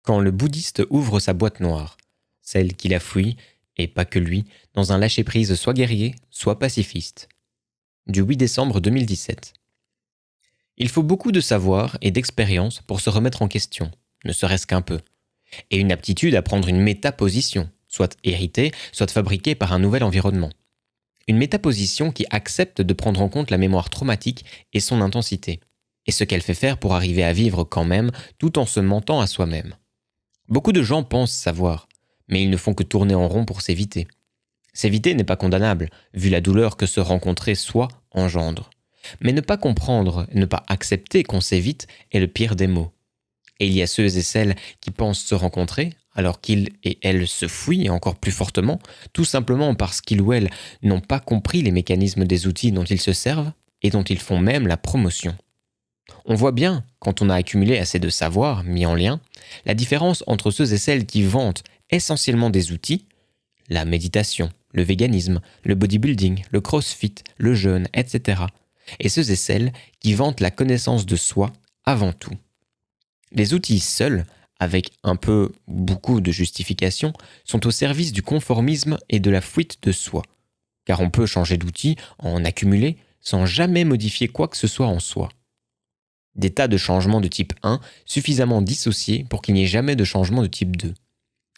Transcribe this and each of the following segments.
Quand le bouddhiste ouvre sa boîte noire, celle qui la fouille, et pas que lui, dans un lâcher-prise soit guerrier, soit pacifiste. Du 8 décembre 2017. Il faut beaucoup de savoir et d'expérience pour se remettre en question, ne serait-ce qu'un peu. Et une aptitude à prendre une métaposition, soit héritée, soit fabriquée par un nouvel environnement. Une métaposition qui accepte de prendre en compte la mémoire traumatique et son intensité, et ce qu'elle fait faire pour arriver à vivre quand même, tout en se mentant à soi-même. Beaucoup de gens pensent savoir, mais ils ne font que tourner en rond pour s'éviter. S'éviter n'est pas condamnable, vu la douleur que se rencontrer soi engendre. Mais ne pas comprendre, ne pas accepter qu'on s'évite est le pire des maux. Et il y a ceux et celles qui pensent se rencontrer, alors qu'ils et elles se fuient encore plus fortement, tout simplement parce qu'ils ou elles n'ont pas compris les mécanismes des outils dont ils se servent et dont ils font même la promotion. On voit bien, quand on a accumulé assez de savoir mis en lien, la différence entre ceux et celles qui vantent essentiellement des outils, la méditation, le véganisme, le bodybuilding, le crossfit, le jeûne, etc., et ceux et celles qui vantent la connaissance de soi avant tout. Les outils seuls, avec un peu ou beaucoup de justification, sont au service du conformisme et de la fuite de soi, car on peut changer d'outil, en accumuler, sans jamais modifier quoi que ce soit en soi. Des tas de changements de type 1 suffisamment dissociés pour qu'il n'y ait jamais de changement de type 2.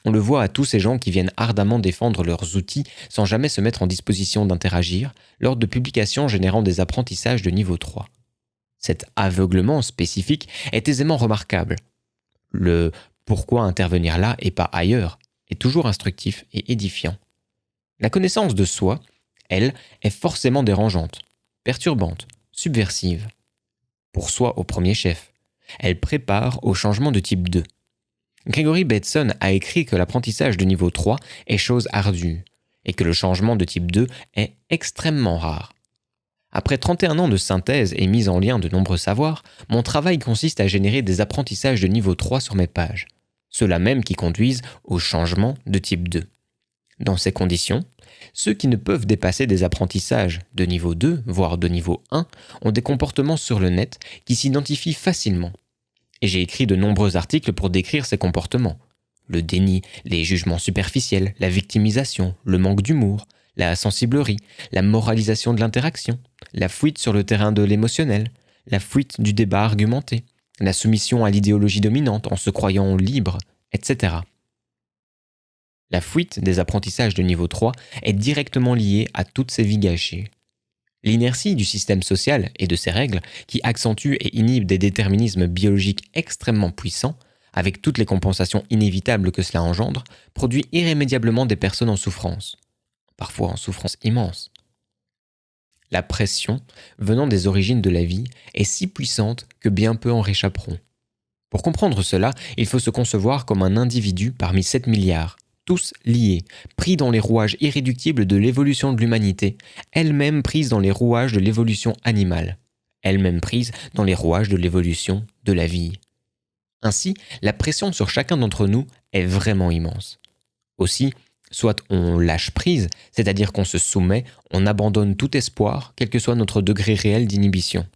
On le voit à tous ces gens qui viennent ardemment défendre leurs outils sans jamais se mettre en disposition d'interagir lors de publications générant des apprentissages de niveau 3. Cet aveuglement spécifique est aisément remarquable. Le « pourquoi intervenir là et pas ailleurs » est toujours instructif et édifiant. La connaissance de soi, elle, est forcément dérangeante, perturbante, subversive. Pour soi au premier chef. Elle prépare au changement de type 2. Gregory Bateson a écrit que l'apprentissage de niveau 3 est chose ardue et que le changement de type 2 est extrêmement rare. Après 31 ans de synthèse et mise en lien de nombreux savoirs, mon travail consiste à générer des apprentissages de niveau 3 sur mes pages, ceux-là même qui conduisent au changement de type 2. Dans ces conditions, ceux qui ne peuvent dépasser des apprentissages de niveau 2, voire de niveau 1, ont des comportements sur le net qui s'identifient facilement. Et j'ai écrit de nombreux articles pour décrire ces comportements. Le déni, les jugements superficiels, la victimisation, le manque d'humour, la sensiblerie, la moralisation de l'interaction, la fuite sur le terrain de l'émotionnel, la fuite du débat argumenté, la soumission à l'idéologie dominante en se croyant libre, etc. La fuite des apprentissages de niveau 3 est directement liée à toutes ces vies gâchées. L'inertie du système social et de ses règles, qui accentuent et inhibent des déterminismes biologiques extrêmement puissants, avec toutes les compensations inévitables que cela engendre, produit irrémédiablement des personnes en souffrance, parfois en souffrance immense. La pression, venant des origines de la vie, est si puissante que bien peu en réchapperont. Pour comprendre cela, il faut se concevoir comme un individu parmi 7 milliards, tous liés, pris dans les rouages irréductibles de l'évolution de l'humanité, elle-même prise dans les rouages de l'évolution animale, elle-même prise dans les rouages de l'évolution de la vie. Ainsi, la pression sur chacun d'entre nous est vraiment immense. Aussi, soit on lâche prise, c'est-à-dire qu'on se soumet, on abandonne tout espoir, quel que soit notre degré réel d'inhibition.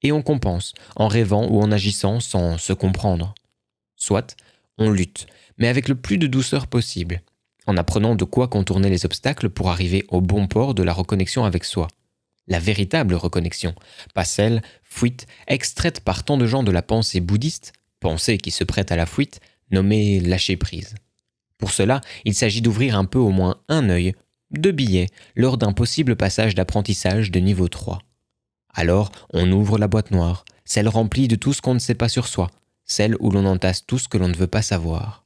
Et on compense, en rêvant ou en agissant sans se comprendre. Soit on lutte, mais avec le plus de douceur possible, en apprenant de quoi contourner les obstacles pour arriver au bon port de la reconnexion avec soi. La véritable reconnexion, pas celle, fuite, extraite par tant de gens de la pensée bouddhiste, pensée qui se prête à la fuite, nommée lâcher prise. Pour cela, il s'agit d'ouvrir un peu au moins un œil, 2 billets, lors d'un possible passage d'apprentissage de niveau 3. Alors, on ouvre la boîte noire, celle remplie de tout ce qu'on ne sait pas sur soi, celle où l'on entasse tout ce que l'on ne veut pas savoir.